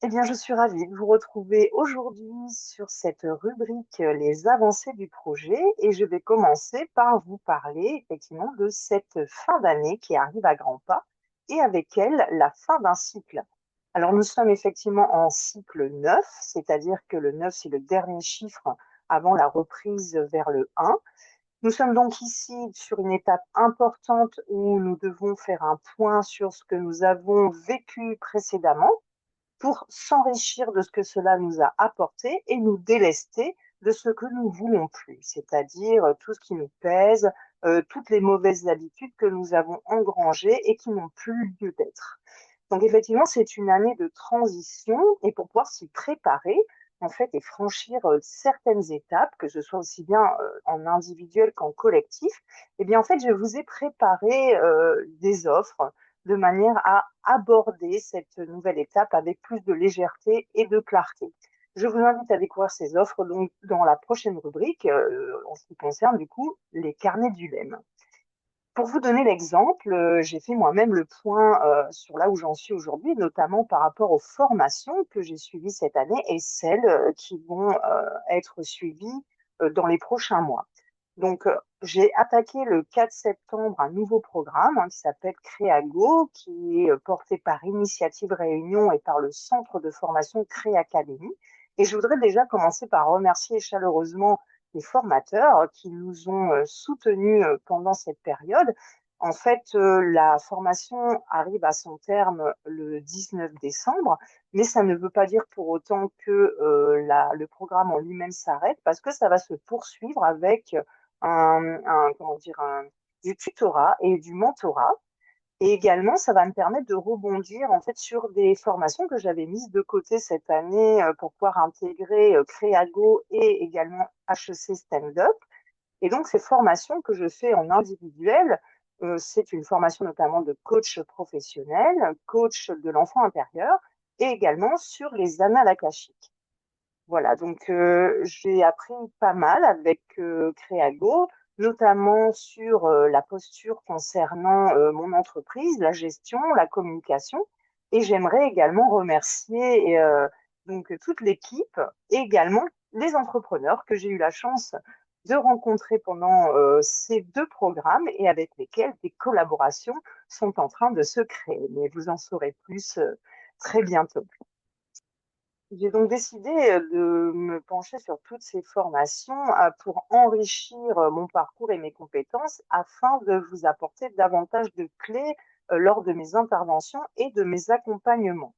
Eh bien, je suis ravie de vous retrouver aujourd'hui sur cette rubrique Les avancées du projet et je vais commencer par vous parler effectivement de cette fin d'année qui arrive à grands pas et avec elle la fin d'un cycle. Alors, nous sommes effectivement en cycle 9, c'est-à-dire que le 9, c'est le dernier chiffre avant la reprise vers le 1. Nous sommes donc ici sur une étape importante où nous devons faire un point sur ce que nous avons vécu précédemment pour s'enrichir de ce que cela nous a apporté et nous délester de ce que nous voulons plus, c'est-à-dire tout ce qui nous pèse, toutes les mauvaises habitudes que nous avons engrangées et qui n'ont plus lieu d'être. Donc effectivement, c'est une année de transition et pour pouvoir s'y préparer, en fait, et franchir certaines étapes, que ce soit aussi bien en individuel qu'en collectif, eh bien en fait, je vous ai préparé des offres de manière à aborder cette nouvelle étape avec plus de légèreté et de clarté. Je vous invite à découvrir ces offres donc dans la prochaine rubrique, en ce qui concerne du coup les carnets du LEM. Pour vous donner l'exemple, j'ai fait moi-même le point sur là où j'en suis aujourd'hui, notamment par rapport aux formations que j'ai suivies cette année et celles qui vont être suivies dans les prochains mois. Donc, j'ai attaqué le 4 septembre un nouveau programme qui s'appelle Créago, qui est porté par Initiative Réunion et par le centre de formation Créacadémie. Et je voudrais déjà commencer par remercier chaleureusement les formateurs qui nous ont soutenus pendant cette période. En fait, la formation arrive à son terme le 19 décembre, mais ça ne veut pas dire pour autant que le programme en lui-même s'arrête, parce que ça va se poursuivre avec comment dire, du tutorat et du mentorat. Et également, ça va me permettre de rebondir en fait sur des formations que j'avais mises de côté cette année pour pouvoir intégrer Créago et également HEC Stand-up. Et donc, ces formations que je fais en individuel, c'est une formation notamment de coach professionnel, coach de l'enfant intérieur, et également sur les annales akashiques. Voilà, donc j'ai appris pas mal avec Créago, notamment sur la posture concernant mon entreprise, la gestion, la communication. Et j'aimerais également remercier donc toute l'équipe et également les entrepreneurs que j'ai eu la chance de rencontrer pendant ces deux programmes et avec lesquels des collaborations sont en train de se créer. Mais vous en saurez plus très bientôt. J'ai donc décidé de me pencher sur toutes ces formations pour enrichir mon parcours et mes compétences afin de vous apporter davantage de clés lors de mes interventions et de mes accompagnements.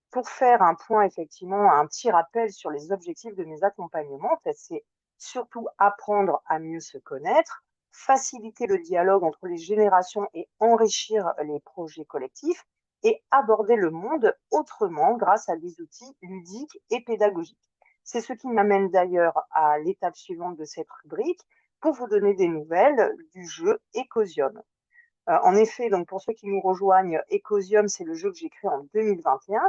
Pour faire un point, effectivement, un petit rappel sur les objectifs de mes accompagnements, en fait, c'est surtout apprendre à mieux se connaître, faciliter le dialogue entre les générations et enrichir les projets collectifs, et aborder le monde autrement grâce à des outils ludiques et pédagogiques. C'est ce qui m'amène d'ailleurs à l'étape suivante de cette rubrique pour vous donner des nouvelles du jeu Ecosium. En effet, donc pour ceux qui nous rejoignent, Ecosium, c'est le jeu que j'ai créé en 2021,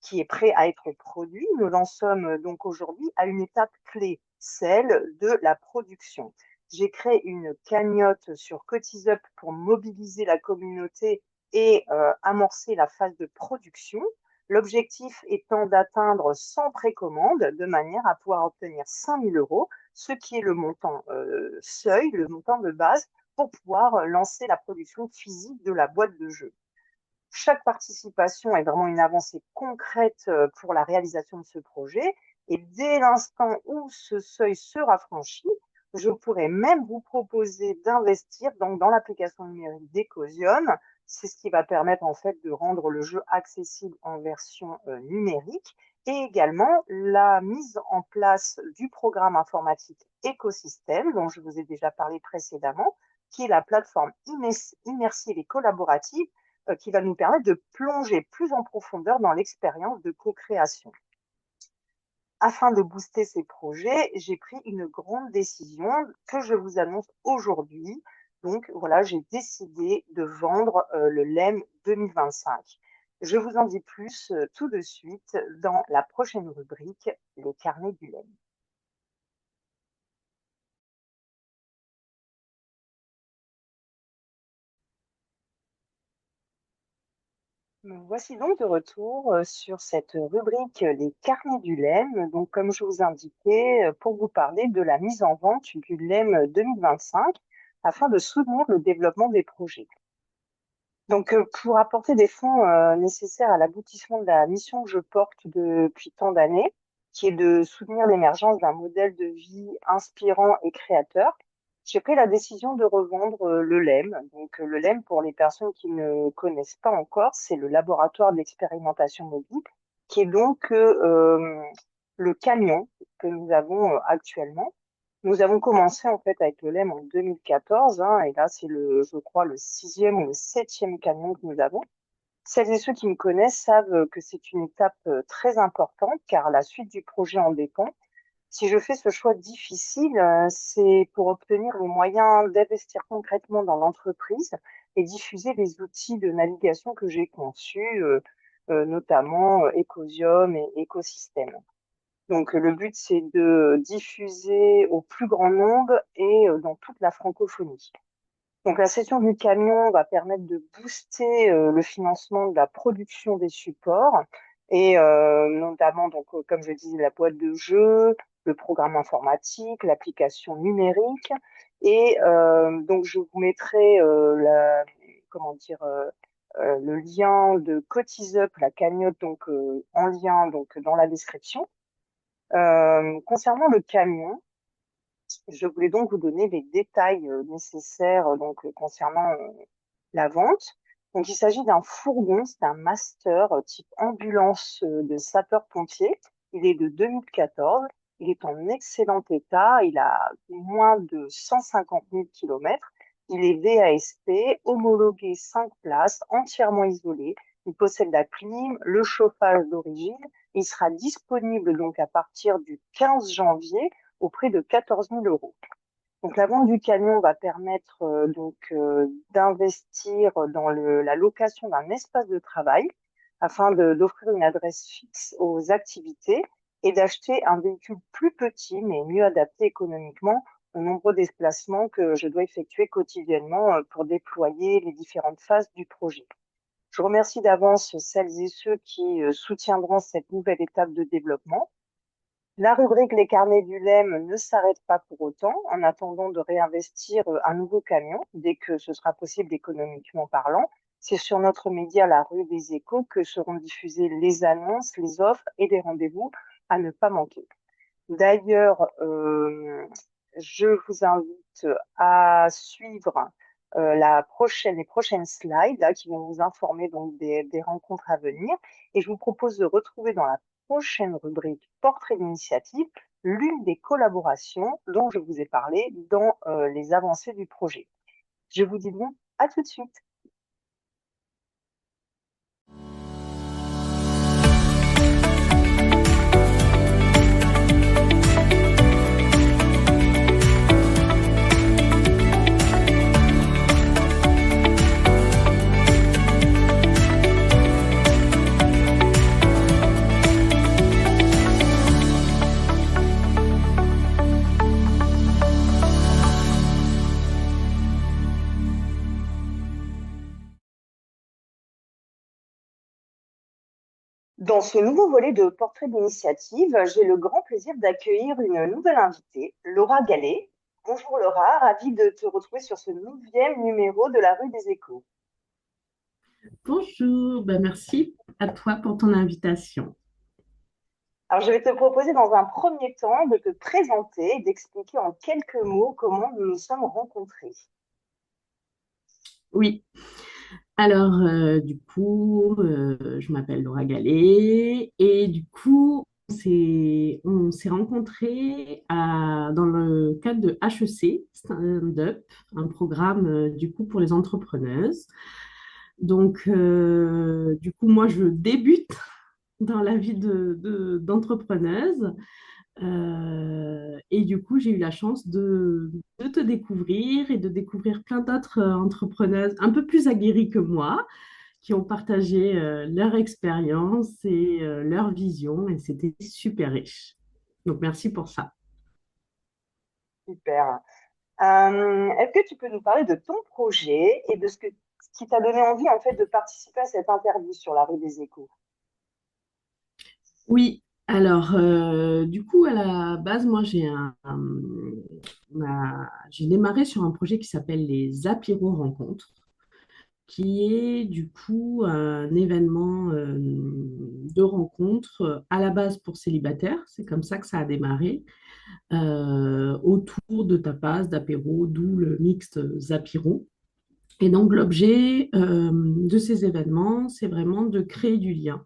qui est prêt à être produit. Nous en sommes donc aujourd'hui à une étape clé, celle de la production. J'ai créé une cagnotte sur CotisUp pour mobiliser la communauté et amorcer la phase de production. L'objectif étant d'atteindre 100 précommandes de manière à pouvoir obtenir 5 000 euros, ce qui est le montant seuil, le montant de base pour pouvoir lancer la production physique de la boîte de jeu. Chaque participation est vraiment une avancée concrète pour la réalisation de ce projet. Et dès l'instant où ce seuil sera franchi, je pourrais même vous proposer d'investir donc dans l'application numérique d'Ecosium. C'est ce qui va permettre en fait de rendre le jeu accessible en version numérique et également la mise en place du programme informatique Écosystème dont je vous ai déjà parlé précédemment, qui est la plateforme immersive et collaborative qui va nous permettre de plonger plus en profondeur dans l'expérience de co-création. Afin de booster ces projets, j'ai pris une grande décision que je vous annonce aujourd'hui. Donc voilà, j'ai décidé de vendre le LEM 2025. Je vous en dis plus tout de suite dans la prochaine rubrique, les carnets du LEM. Me voici donc de retour sur cette rubrique Les carnets du LEM. Donc, comme je vous indiquais, pour vous parler de la mise en vente du LEM 2025 afin de soutenir le développement des projets. Donc, pour apporter des fonds nécessaires à l'aboutissement de la mission que je porte depuis tant d'années, qui est de soutenir l'émergence d'un modèle de vie inspirant et créateur, j'ai pris la décision de revendre le LEM. Donc, le LEM, pour les personnes qui ne connaissent pas encore, c'est le laboratoire d'expérimentation mobile, qui est donc le camion que nous avons actuellement. Nous avons commencé en fait avec le LEM en 2014, hein, et là c'est je crois, le sixième ou le septième camion que nous avons. Celles et ceux qui me connaissent savent que c'est une étape très importante car la suite du projet en dépend. Si je fais ce choix difficile, c'est pour obtenir les moyens d'investir concrètement dans l'entreprise et diffuser les outils de navigation que j'ai conçus, notamment Ecosium et Écosystème. Donc, le but, c'est de diffuser au plus grand nombre et dans toute la francophonie. Donc, la cession du camion va permettre de booster le financement de la production des supports et notamment, donc, comme je disais, la boîte de jeu, le programme informatique, l'application numérique. Et donc, je vous mettrai comment dire, le lien de CotisUp, la cagnotte, donc en lien donc dans la description. Concernant le camion, je voulais donc vous donner les détails nécessaires concernant la vente. Donc, il s'agit d'un fourgon, c'est un master type ambulance de sapeur-pompier. Il est de 2014. Il est en excellent état. Il a moins de 150 000 kilomètres. Il est VASP, homologué 5 places, entièrement isolé. Il possède la clim, le chauffage d'origine. Il sera disponible donc à partir du 15 janvier au prix de 14 000 euros. Donc, la vente du camion va permettre d'investir dans la location d'un espace de travail afin d'offrir une adresse fixe aux activités et d'acheter un véhicule plus petit mais mieux adapté économiquement aux nombreux déplacements que je dois effectuer quotidiennement pour déployer les différentes phases du projet. Je remercie d'avance celles et ceux qui soutiendront cette nouvelle étape de développement. La rubrique Les carnets du LEM ne s'arrête pas pour autant, en attendant de réinvestir un nouveau camion dès que ce sera possible économiquement parlant. C'est sur notre média La Rue des Échos que seront diffusées les annonces, les offres et les rendez-vous à ne pas manquer. D'ailleurs, je vous invite à suivre les prochaines slides là, qui vont vous informer donc des rencontres à venir. Et je vous propose de retrouver dans la prochaine rubrique Portrait d'initiative l'une des collaborations dont je vous ai parlé dans les avancées du projet. Je vous dis donc à tout de suite. Dans ce nouveau volet de Portrait d'initiative, j'ai le grand plaisir d'accueillir une nouvelle invitée, Laura Gallet. Bonjour Laura, ravie de te retrouver sur ce 9e numéro de la Rue des Échos. Bonjour, ben merci à toi pour ton invitation. Alors, je vais te proposer dans un premier temps de te présenter et d'expliquer en quelques mots comment nous nous sommes rencontrés. Oui, alors je m'appelle Laura Gallet et du coup, on s'est rencontrés dans le cadre de HEC, Stand Up, un programme du coup pour les entrepreneuses. Donc, du coup, moi, je débute dans la vie d'entrepreneuse. Et du coup, j'ai eu la chance de te découvrir et de découvrir plein d'autres entrepreneuses un peu plus aguerries que moi, qui ont partagé leur expérience et leur vision, et c'était super riche. Donc, merci pour ça. Super. Est-ce que tu peux nous parler de ton projet et de ce qui t'a donné envie en fait de participer à cette interview sur la rue des Échos? Oui, alors du coup à la base, moi j'ai démarré sur un projet qui s'appelle les Apéros Rencontres, qui est du coup un événement de rencontre à la base pour célibataires. C'est comme ça que ça a démarré, autour de tapas, d'apéros, d'où le mixte Zapiro. Et donc l'objet de ces événements, c'est vraiment de créer du lien,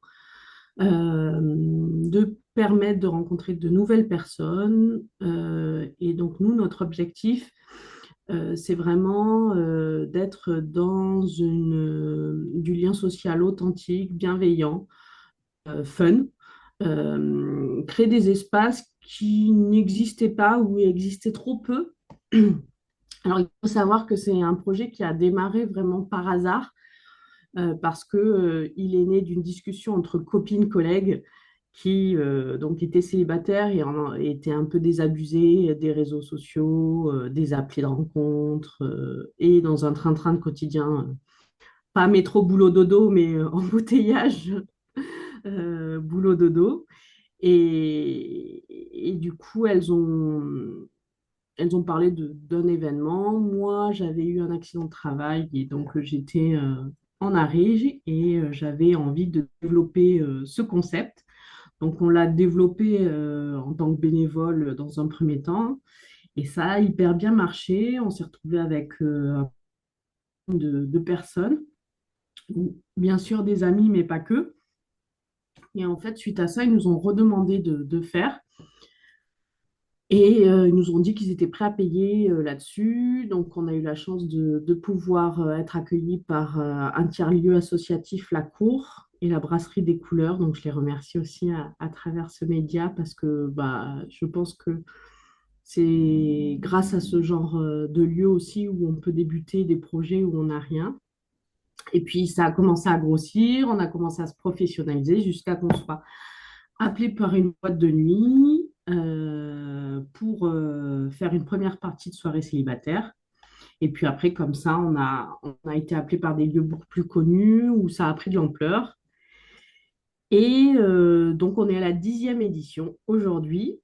de permettre de rencontrer de nouvelles personnes. Et donc nous, notre objectif, c'est vraiment d'être dans du lien social authentique, bienveillant, fun, créer des espaces qui n'existaient pas ou existaient trop peu. Alors, il faut savoir que c'est un projet qui a démarré vraiment par hasard, parce que, il est né d'une discussion entre copines, collègues qui donc étaient célibataires et étaient un peu désabusés des réseaux sociaux, des applis de rencontres, et dans un train-train de quotidien, pas métro, boulot, dodo, mais embouteillage, boulot, dodo. Et du coup, elles ont parlé d'un événement. Moi, j'avais eu un accident de travail et donc j'étais en arrêt et j'avais envie de développer ce concept. Donc, on l'a développé en tant que bénévole dans un premier temps et ça a hyper bien marché. On s'est retrouvé avec un nombre de personnes, bien sûr des amis, mais pas que. Et en fait, suite à ça, ils nous ont redemandé de faire. Et ils nous ont dit qu'ils étaient prêts à payer là-dessus. Donc, on a eu la chance de pouvoir être accueillis par un tiers-lieu associatif, La Cour, et la Brasserie des Couleurs. Donc, je les remercie aussi à travers ce média parce que bah, je pense que c'est grâce à ce genre de lieu aussi où on peut débuter des projets où on n'a rien. Et puis, ça a commencé à grossir, on a commencé à se professionnaliser jusqu'à qu'on soit appelé par une boîte de nuit pour faire une première partie de soirée célibataire. Et puis après, comme ça, on a été appelé par des lieux beaucoup plus connus où ça a pris de l'ampleur. Et donc, on est à la 10e édition aujourd'hui.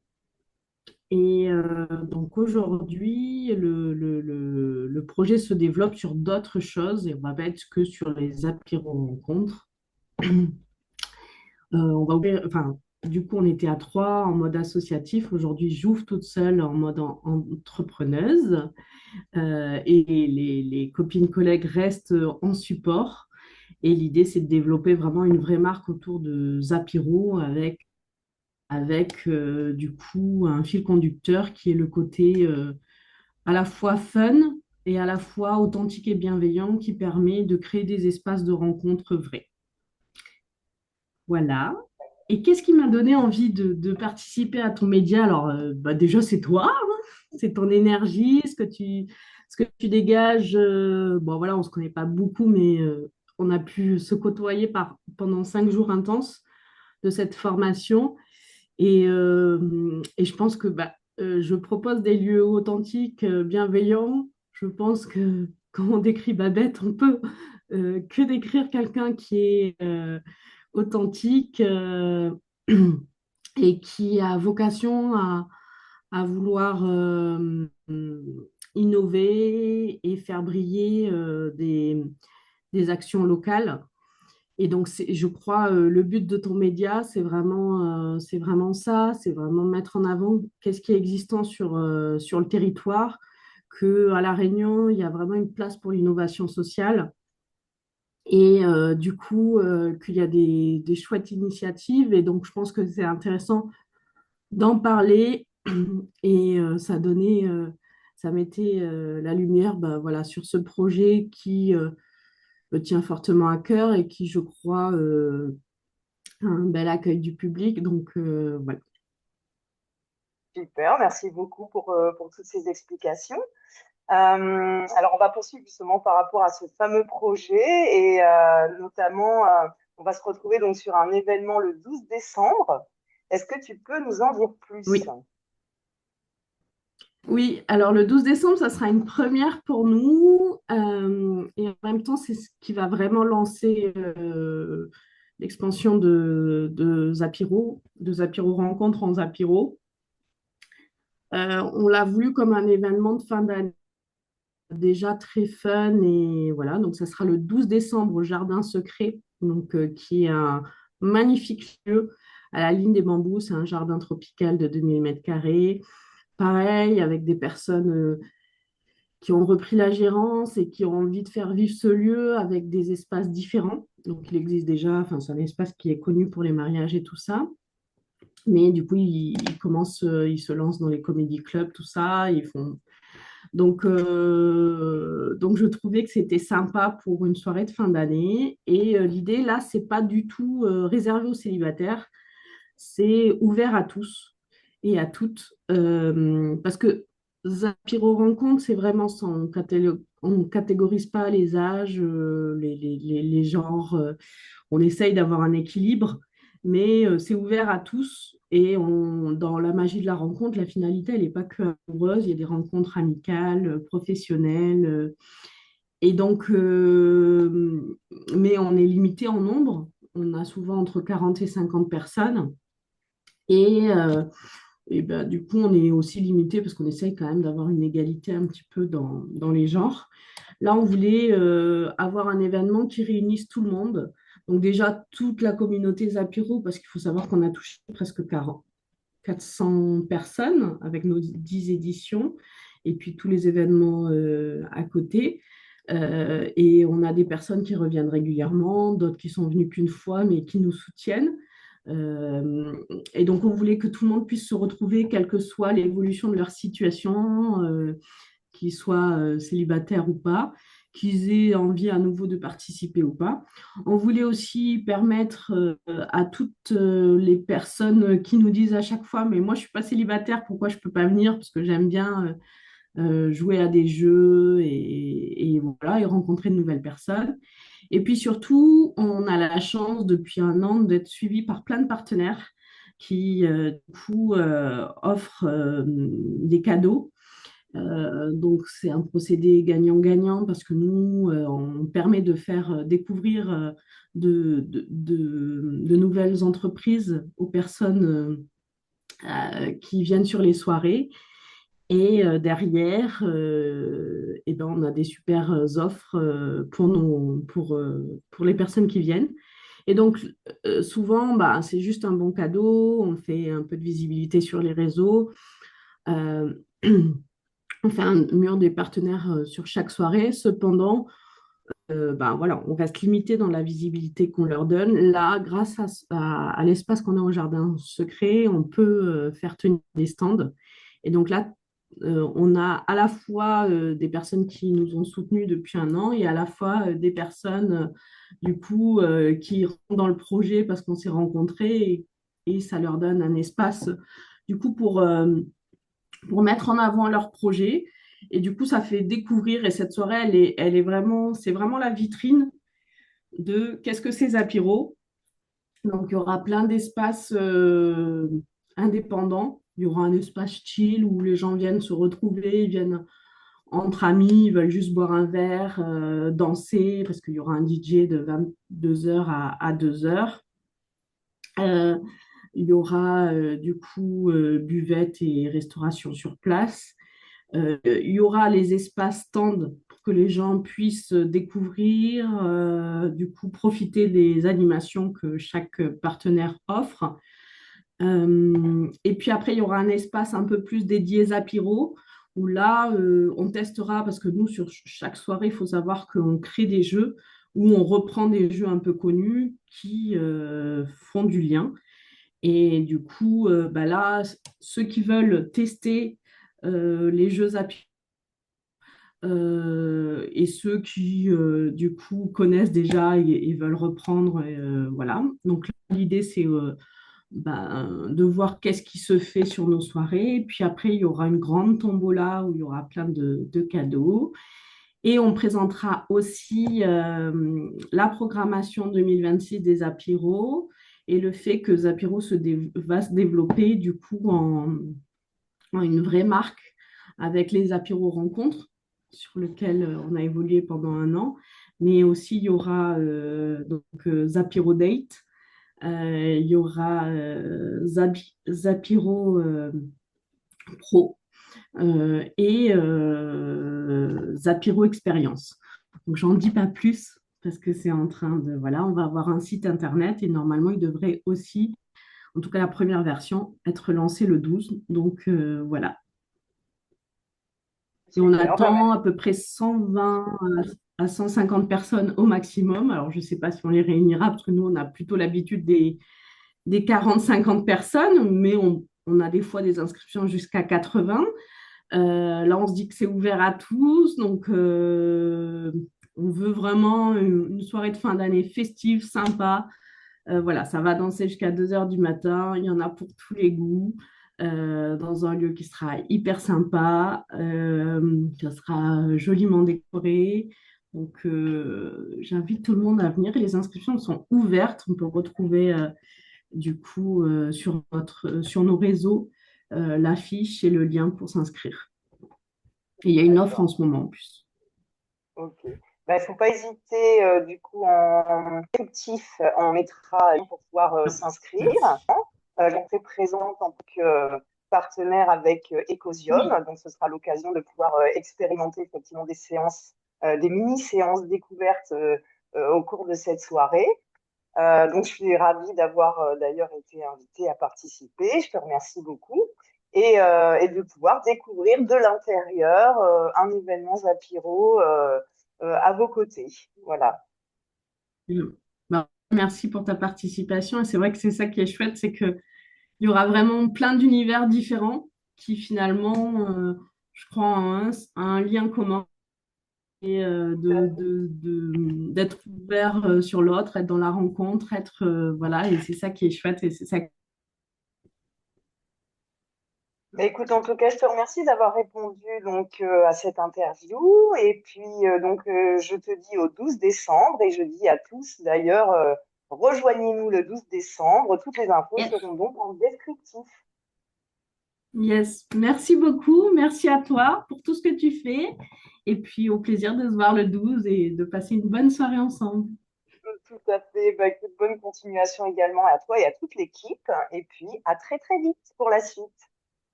Et donc aujourd'hui, le projet se développe sur d'autres choses et on va pas être que sur les apéros rencontres. On va ouvrir, enfin, du coup, on était à trois en mode associatif. Aujourd'hui, j'ouvre toute seule en mode entrepreneuse. Et les copines collègues restent en support. Et l'idée, c'est de développer vraiment une vraie marque autour de Zapiro avec du coup un fil conducteur qui est le côté à la fois fun et à la fois authentique et bienveillant qui permet de créer des espaces de rencontres vrais. Voilà. Et qu'est-ce qui m'a donné envie de participer à ton média? Alors, bah déjà, c'est toi, hein. C'est ton énergie, ce que tu dégages. Bon, voilà, on ne se connaît pas beaucoup, mais on a pu se côtoyer pendant 5 jours intenses de cette formation. Et je pense que bah, je propose des lieux authentiques, bienveillants. Je pense que quand on décrit Babette, on peut que décrire quelqu'un qui est authentique, et qui a vocation à vouloir innover et faire briller des actions locales. Et donc, je crois, le but de ton média, c'est vraiment ça, c'est vraiment mettre en avant qu'est-ce qui est existant sur le territoire, qu'à La Réunion, il y a vraiment une place pour l'innovation sociale et du coup, qu'il y a des chouettes initiatives. Et donc, je pense que c'est intéressant d'en parler. Et ça mettait la lumière bah, voilà, sur ce projet qui me tient fortement à cœur et qui, je crois, a un bel accueil du public. Donc, voilà. Super, merci beaucoup pour toutes ces explications. Alors, on va poursuivre justement par rapport à ce fameux projet et notamment, on va se retrouver donc sur un événement le 12 décembre. Est-ce que tu peux nous en dire plus? Oui. Oui, alors le 12 décembre, ça sera une première pour nous. Et en même temps, c'est ce qui va vraiment lancer l'expansion de Zapiro, de Zapiro Rencontre en Zapiro. On l'a voulu comme un événement de fin d'année déjà très fun et voilà, donc ça sera le 12 décembre au Jardin Secret, donc, qui est un magnifique lieu à la ligne des bambous. C'est un jardin tropical de 2000 mètres carrés. Pareil, avec des personnes qui ont repris la gérance et qui ont envie de faire vivre ce lieu avec des espaces différents. Donc, il existe déjà, enfin, c'est un espace qui est connu pour les mariages et tout ça. Mais du coup, ils commencent, ils se lancent dans les comédie clubs, tout ça. Ils font donc je trouvais que c'était sympa pour une soirée de fin d'année. Et l'idée, là, c'est pas du tout réservé aux célibataires, c'est ouvert à tous et à toutes. Parce que Zapiro Rencontre, c'est vraiment ça, on ne catégorise pas les âges, les genres. On essaye d'avoir un équilibre, mais c'est ouvert à tous. Et dans la magie de la rencontre, la finalité, elle n'est pas que amoureuse, il y a des rencontres amicales, professionnelles. Et donc, mais on est limité en nombre. On a souvent entre 40 et 50 personnes. Et, euh, et ben, du coup, on est aussi limité parce qu'on essaye quand même d'avoir une égalité un petit peu dans les genres. Là, on voulait avoir un événement qui réunisse tout le monde. Donc déjà, toute la communauté Zapiro, parce qu'il faut savoir qu'on a touché presque 400 personnes avec nos 10 éditions, et puis tous les événements à côté. Et on a des personnes qui reviennent régulièrement, d'autres qui sont venues qu'une fois, mais qui nous soutiennent. Euh, et donc, on voulait que tout le monde puisse se retrouver, quelle que soit l'évolution de leur situation, qu'ils soient célibataires ou pas, qu'ils aient envie à nouveau de participer ou pas. On voulait aussi permettre à toutes les personnes qui nous disent à chaque fois, mais moi je suis pas célibataire, pourquoi je peux pas venir? Parce que j'aime bien jouer à des jeux et voilà, et rencontrer de nouvelles personnes. Et puis surtout, on a la chance depuis un an d'être suivi par plein de partenaires qui, du coup, offrent des cadeaux. Donc, c'est un procédé gagnant-gagnant parce que nous, on permet de faire découvrir de nouvelles entreprises aux personnes qui viennent sur les soirées. Et derrière, eh ben, on a des super offres pour les personnes qui viennent. Et donc, souvent, bah, c'est juste un bon cadeau. On fait un peu de visibilité sur les réseaux. Euh, on fait un mur des partenaires sur chaque soirée. Cependant, ben voilà, on reste limité dans la visibilité qu'on leur donne. Là, grâce à l'espace qu'on a au jardin secret, on peut faire tenir des stands. Et donc là, on a à la fois des personnes qui nous ont soutenus depuis un an et à la fois des personnes, du coup, qui rentrent dans le projet parce qu'on s'est rencontrés et ça leur donne un espace, du coup, pour mettre en avant leur projet. Et du coup, ça fait découvrir. Et cette soirée, elle est vraiment, c'est vraiment la vitrine de qu'est-ce que c'est Zapiro. Donc, il y aura plein d'espaces indépendants. Il y aura un espace chill où les gens viennent se retrouver, ils viennent entre amis, ils veulent juste boire un verre, danser, parce qu'il y aura un DJ de 22h à 2h. Euh, il y aura du coup buvette et restauration sur place. Il y aura les espaces stands pour que les gens puissent découvrir, du coup profiter des animations que chaque partenaire offre. Et puis après, il y aura un espace un peu plus dédié Zapiro, où là, on testera, parce que nous, sur chaque soirée, il faut savoir qu'on crée des jeux, où on reprend des jeux un peu connus qui font du lien. Et du coup, bah là, ceux qui veulent tester les jeux Zapiro, et ceux qui, du coup, connaissent déjà et veulent reprendre, voilà. Donc, l'idée, c'est ben, de voir qu'est-ce qui se fait sur nos soirées. Et puis après, il y aura une grande tombola où il y aura plein de cadeaux. Et on présentera aussi la programmation 2026 des Apiro et le fait que Zapiro va se développer du coup en une vraie marque avec les apéros rencontres sur lequel on a évolué pendant un an. Mais aussi, il y aura Zapiro Date, il y aura Zapiro Pro et Zapiro Expérience. Donc, j'en dis pas plus parce que c'est en train de... Voilà, on va avoir un site internet et normalement, il devrait aussi, en tout cas la première version, être lancé le 12. Donc, voilà. Et on Super. Bah, attend à peu près 120 à 150 personnes au maximum. Alors, je ne sais pas si on les réunira parce que nous, on a plutôt l'habitude des 40-50 personnes, mais on a des fois des inscriptions jusqu'à 80. Là, on se dit que c'est ouvert à tous, donc on veut vraiment une soirée de fin d'année festive, sympa. Voilà, ça va danser jusqu'à 2 heures du matin. Il y en a pour tous les goûts, dans un lieu qui sera hyper sympa, qui sera joliment décoré. Donc, j'invite tout le monde à venir. Les inscriptions sont ouvertes. On peut retrouver du coup sur nos réseaux l'affiche et le lien pour s'inscrire. Et il y a une offre en d'accord. ce moment en plus. Ok. Bah, il ne faut pas hésiter, du coup, en descriptif, on mettra pour pouvoir s'inscrire. Merci. J'en fais présente en tant que partenaire avec Oui, Ecosium, donc ce sera l'occasion de pouvoir expérimenter effectivement des séances, des mini-séances découvertes au cours de cette soirée. Donc je suis ravie d'avoir d'ailleurs été invitée à participer. Je te remercie beaucoup. Et de pouvoir découvrir de l'intérieur un événement Zapiro à vos côtés. Voilà. bah, merci pour ta participation. Et c'est vrai que c'est ça qui est chouette, c'est qu'il y aura vraiment plein d'univers différents qui finalement, je crois, ont un lien commun et d'être ouvert sur l'autre, être dans la rencontre, être voilà, et c'est ça qui est chouette et c'est ça. Bah, écoute, en tout cas, je te remercie d'avoir répondu donc à cette interview. Et puis donc je te dis au 12 décembre et je dis à tous d'ailleurs, rejoignez-nous le 12 décembre. Toutes les infos Yes. seront donc en descriptif. Yes, merci beaucoup, merci à toi pour tout ce que tu fais et puis au plaisir de se voir le 12 et de passer une bonne soirée ensemble. Tout à fait. Bah, écoute, bonne continuation également à toi et à toute l'équipe. Et puis à très très vite pour la suite.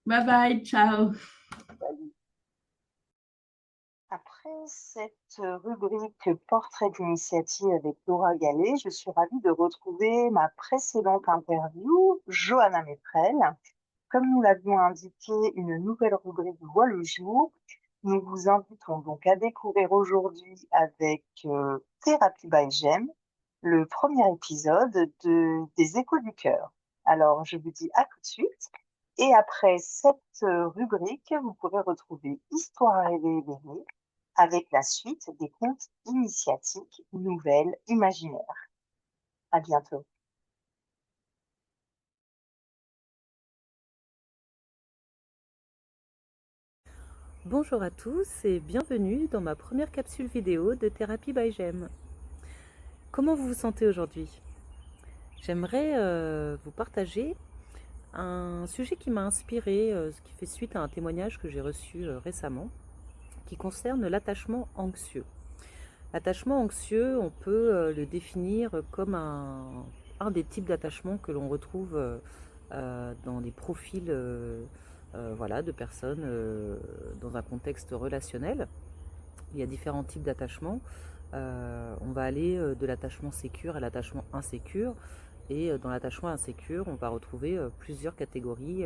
Bye bye, ciao. Salut. Après cette rubrique portrait d'initiative avec Laura Gallet, je suis ravie de retrouver ma précédente interview, Johanna Métrel. Comme nous l'avions indiqué, une nouvelle rubrique voit le jour. Nous vous invitons donc à découvrir aujourd'hui avec Thérapie by Gem le premier épisode des Échos du cœur. Alors, je vous dis à tout de suite. Et après cette rubrique, vous pourrez retrouver Histoire à rêver éveillée avec la suite des contes initiatiques, nouvelles, imaginaires. À bientôt. Bonjour à tous et bienvenue dans ma première capsule vidéo de Thérapie by Gem. Comment vous vous sentez aujourd'hui? J'aimerais vous partager un sujet qui m'a inspiré, ce qui fait suite à un témoignage que j'ai reçu récemment, qui concerne l'attachement anxieux. L'attachement anxieux, on peut le définir comme un des types d'attachement que l'on retrouve dans des profils voilà, de personnes dans un contexte relationnel. Il y a différents types d'attachements. On va aller de l'attachement sécure à l'attachement insécure. Et dans l'attachement insécure, on va retrouver plusieurs catégories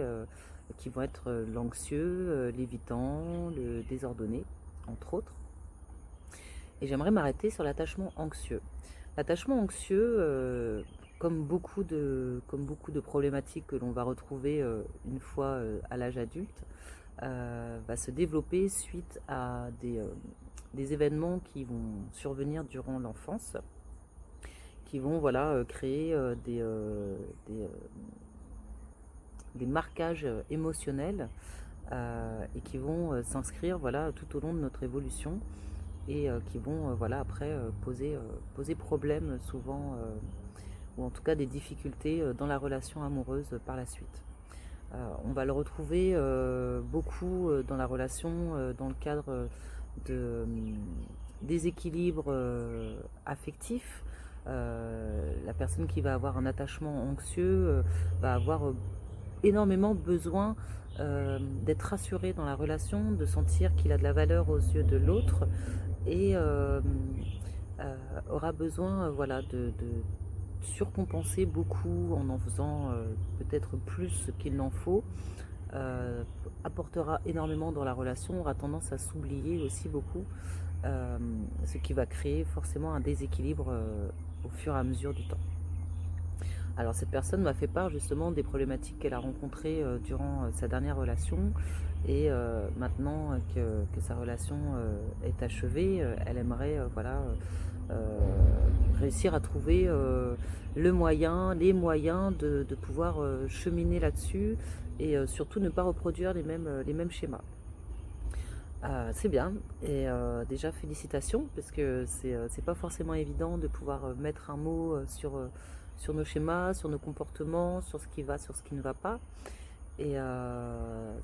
qui vont être l'anxieux, l'évitant, le désordonné, entre autres. Et j'aimerais m'arrêter sur l'attachement anxieux. L'attachement anxieux, comme beaucoup de problématiques que l'on va retrouver une fois à l'âge adulte, va se développer suite à des événements qui vont survenir durant l'enfance, qui vont voilà, créer des marquages émotionnels et qui vont s'inscrire voilà, tout au long de notre évolution et qui vont voilà, après poser problème souvent ou en tout cas des difficultés dans la relation amoureuse par la suite. On va le retrouver beaucoup dans la relation, dans le cadre de déséquilibre affectif. La personne qui va avoir un attachement anxieux va avoir énormément besoin d'être rassuré dans la relation, de sentir qu'il a de la valeur aux yeux de l'autre et aura besoin voilà, de surcompenser beaucoup en faisant peut-être plus qu'il n'en faut. Apportera énormément dans la relation, aura tendance à s'oublier aussi beaucoup, ce qui va créer forcément un déséquilibre au fur et à mesure du temps. Alors cette personne m'a fait part justement des problématiques qu'elle a rencontrées durant sa dernière relation et maintenant que sa relation est achevée, elle aimerait réussir à trouver les moyens de pouvoir cheminer là-dessus et surtout ne pas reproduire les mêmes schémas. C'est bien et déjà félicitations parce que c'est pas forcément évident de pouvoir mettre un mot sur nos schémas, sur nos comportements, sur ce qui va, sur ce qui ne va pas. Et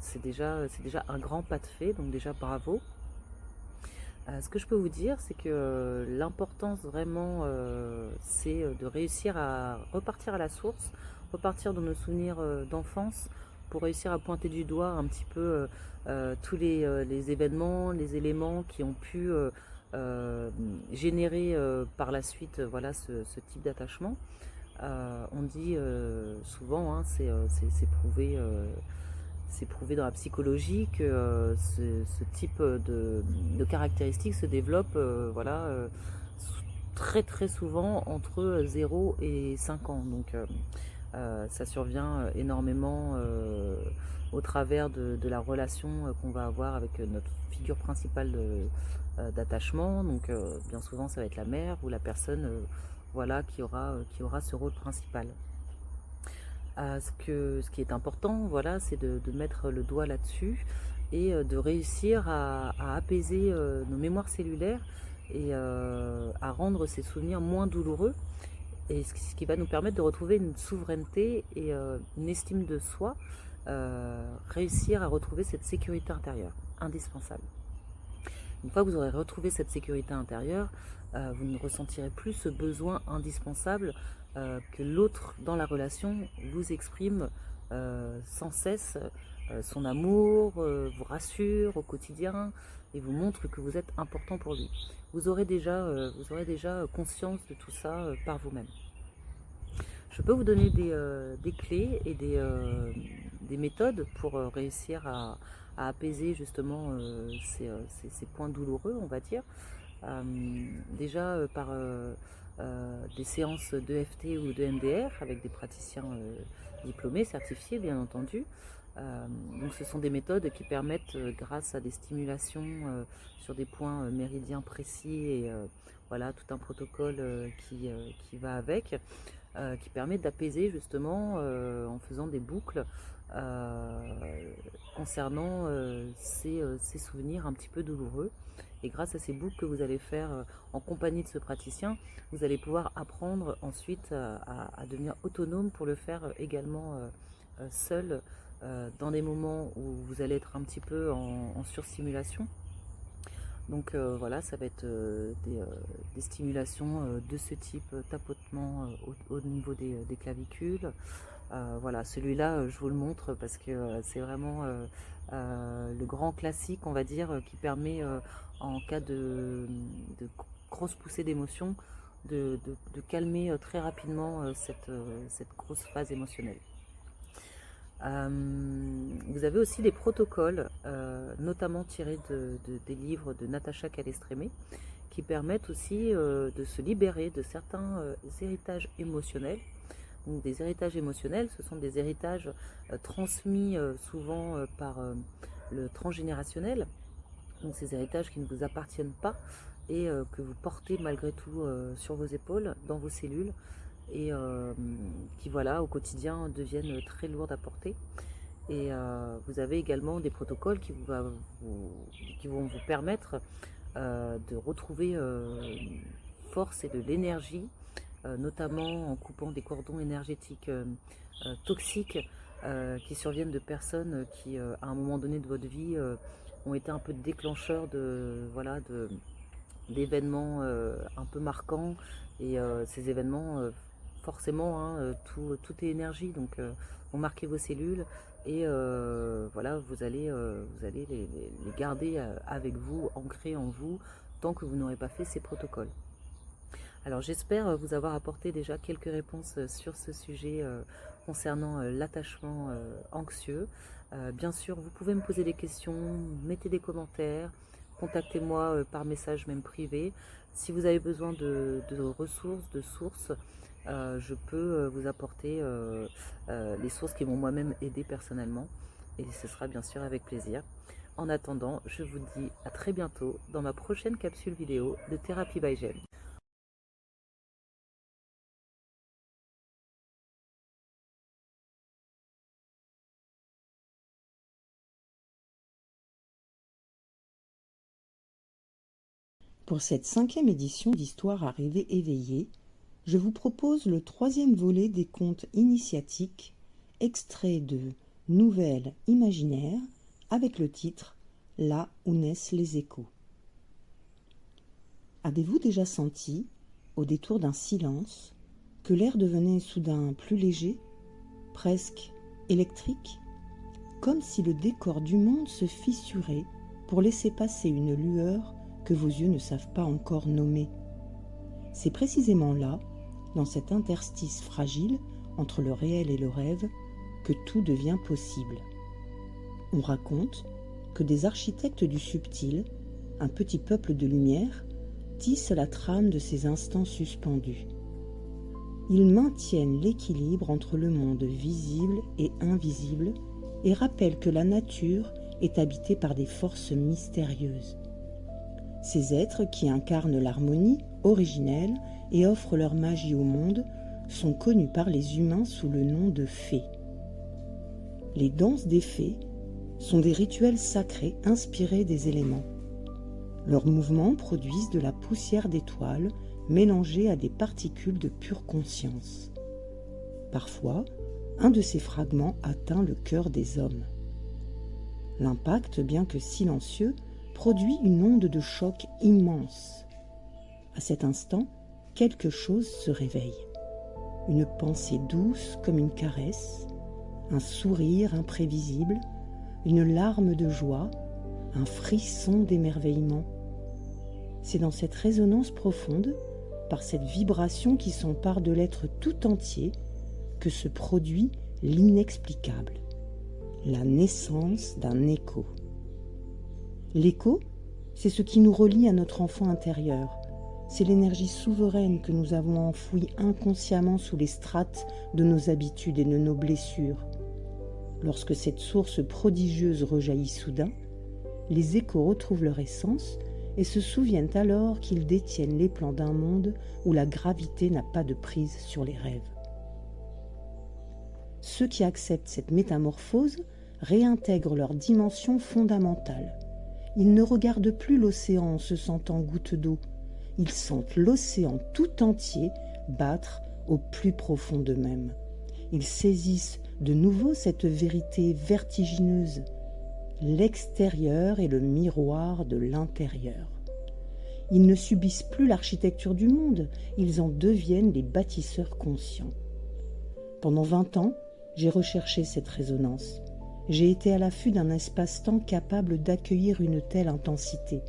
c'est déjà un grand pas de fait, donc déjà bravo. Ce que je peux vous dire, c'est que l'importance vraiment, c'est de réussir à repartir à la source, repartir dans nos souvenirs d'enfance pour réussir à pointer du doigt un petit peu tous les événements, les éléments qui ont pu générer par la suite voilà, ce type d'attachement. On dit souvent, hein, c'est prouvé dans la psychologie que ce type de caractéristiques se développe très très souvent entre 0 et 5 ans. Donc ça survient énormément au travers de la relation qu'on va avoir avec notre figure principale d'attachement. Donc bien souvent ça va être la mère ou la personne voilà, qui aura ce rôle principal. Ce qui est important, voilà, c'est de mettre le doigt là-dessus et de réussir à apaiser nos mémoires cellulaires et à rendre ces souvenirs moins douloureux. Et ce qui va nous permettre de retrouver une souveraineté et une estime de soi, réussir à retrouver cette sécurité intérieure, indispensable. Une fois que vous aurez retrouvé cette sécurité intérieure, vous ne ressentirez plus ce besoin indispensable que l'autre dans la relation vous exprime sans cesse son amour, vous rassure au quotidien et vous montre que vous êtes important pour lui. Vous aurez déjà conscience de tout ça par vous-même. Je peux vous donner des clés et des méthodes pour réussir à apaiser justement ces points douloureux, on va dire. Déjà par des séances d'EFT ou de MDR avec des praticiens diplômés, certifiés bien entendu. Donc ce sont des méthodes qui permettent, grâce à des stimulations sur des points méridiens précis et voilà tout un protocole qui va avec, qui permet d'apaiser justement en faisant des boucles concernant ces souvenirs un petit peu douloureux. Et grâce à ces boucles que vous allez faire en compagnie de ce praticien, vous allez pouvoir apprendre ensuite à devenir autonome pour le faire également seul dans des moments où vous allez être un petit peu en surstimulation. Donc voilà, ça va être des stimulations de ce type, tapotement au niveau des clavicules. Voilà, celui-là, je vous le montre parce que c'est vraiment le grand classique, on va dire, qui permet, en cas de grosse poussée d'émotion, de calmer très rapidement cette grosse phase émotionnelle. Vous avez aussi des protocoles, notamment tirés des livres de Natacha Calestrémé, qui permettent aussi de se libérer de certains héritages émotionnels. Donc des héritages émotionnels, ce sont des héritages transmis souvent par le transgénérationnel, donc ces héritages qui ne vous appartiennent pas et que vous portez malgré tout sur vos épaules, dans vos cellules, et qui voilà au quotidien deviennent très lourdes à porter. Et vous avez également des protocoles qui vont vous permettre de retrouver force et de l'énergie, notamment en coupant des cordons énergétiques toxiques qui surviennent de personnes qui, à un moment donné de votre vie, ont été un peu déclencheurs d'événements un peu marquants. Et ces événements, forcément, hein, tout est énergie, donc vont marquer vos cellules. Et vous allez les garder avec vous, ancrés en vous, tant que vous n'aurez pas fait ces protocoles. Alors j'espère vous avoir apporté déjà quelques réponses sur ce sujet concernant l'attachement anxieux. Bien sûr, vous pouvez me poser des questions, mettez des commentaires, contactez-moi par message même privé. Si vous avez besoin de ressources, de sources, je peux vous apporter les sources qui m'ont moi-même aidé personnellement. Et ce sera bien sûr avec plaisir. En attendant, je vous dis à très bientôt dans ma prochaine capsule vidéo de Thérapie by Gem. Pour cette 5e édition d'Histoire arrivée éveillée, je vous propose le 3e volet des contes initiatiques, extrait de Nouvelles imaginaires, avec le titre « Là où naissent les échos ». Avez-vous déjà senti, au détour d'un silence, que l'air devenait soudain plus léger, presque électrique, comme si le décor du monde se fissurait pour laisser passer une lueur que vos yeux ne savent pas encore nommer? C'est précisément là, dans cet interstice fragile entre le réel et le rêve, que tout devient possible. On raconte que des architectes du subtil, un petit peuple de lumière, tissent la trame de ces instants suspendus. Ils maintiennent l'équilibre entre le monde visible et invisible et rappellent que la nature est habitée par des forces mystérieuses. Ces êtres qui incarnent l'harmonie originelle et offrent leur magie au monde sont connus par les humains sous le nom de fées. Les danses des fées sont des rituels sacrés inspirés des éléments. Leurs mouvements produisent de la poussière d'étoiles mélangée à des particules de pure conscience. Parfois, un de ces fragments atteint le cœur des hommes. L'impact, bien que silencieux, produit une onde de choc immense. À cet instant, quelque chose se réveille. Une pensée douce comme une caresse, un sourire imprévisible, une larme de joie, un frisson d'émerveillement. C'est dans cette résonance profonde, par cette vibration qui s'empare de l'être tout entier, que se produit l'inexplicable, la naissance d'un écho. L'écho, c'est ce qui nous relie à notre enfant intérieur. C'est l'énergie souveraine que nous avons enfouie inconsciemment sous les strates de nos habitudes et de nos blessures. Lorsque cette source prodigieuse rejaillit soudain, les échos retrouvent leur essence et se souviennent alors qu'ils détiennent les plans d'un monde où la gravité n'a pas de prise sur les rêves. Ceux qui acceptent cette métamorphose réintègrent leur dimension fondamentale. Ils ne regardent plus l'océan en se sentant goutte d'eau. Ils sentent l'océan tout entier battre au plus profond d'eux-mêmes. Ils saisissent de nouveau cette vérité vertigineuse. L'extérieur est le miroir de l'intérieur. Ils ne subissent plus l'architecture du monde, ils en deviennent les bâtisseurs conscients. Pendant 20 ans, j'ai recherché cette résonance. J'ai été à l'affût d'un espace-temps capable d'accueillir une telle intensité.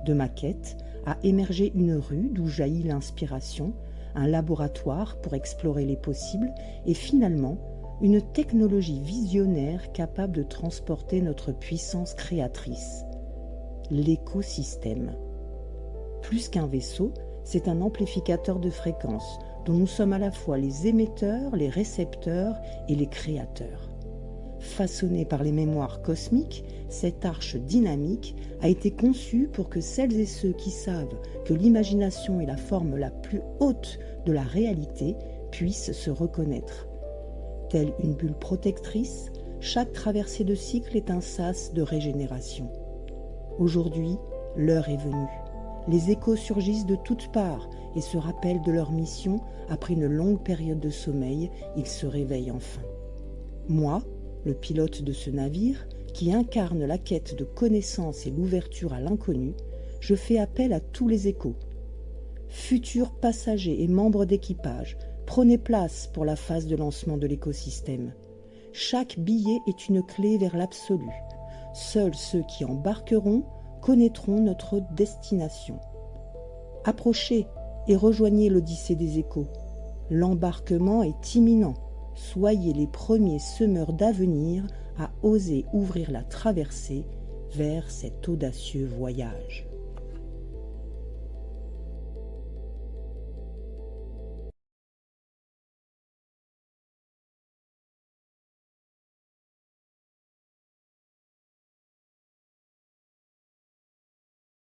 De ma quête a émergé une rue d'où jaillit l'inspiration, un laboratoire pour explorer les possibles et finalement une technologie visionnaire capable de transporter notre puissance créatrice. L'écosystème. Plus qu'un vaisseau, c'est un amplificateur de fréquences dont nous sommes à la fois les émetteurs, les récepteurs et les créateurs. Façonnée par les mémoires cosmiques, cette arche dynamique a été conçue pour que celles et ceux qui savent que l'imagination est la forme la plus haute de la réalité puissent se reconnaître. Telle une bulle protectrice, chaque traversée de cycle est un sas de régénération. Aujourd'hui, l'heure est venue. Les échos surgissent de toutes parts et se rappellent de leur mission. Après une longue période de sommeil, ils se réveillent enfin. Moi, le pilote de ce navire, qui incarne la quête de connaissance et l'ouverture à l'inconnu, je fais appel à tous les échos. Futurs passagers et membres d'équipage, prenez place pour la phase de lancement de l'écosystème. Chaque billet est une clé vers l'absolu. Seuls ceux qui embarqueront connaîtront notre destination. Approchez et rejoignez l'Odyssée des échos. L'embarquement est imminent. Soyez les premiers semeurs d'avenir à oser ouvrir la traversée vers cet audacieux voyage.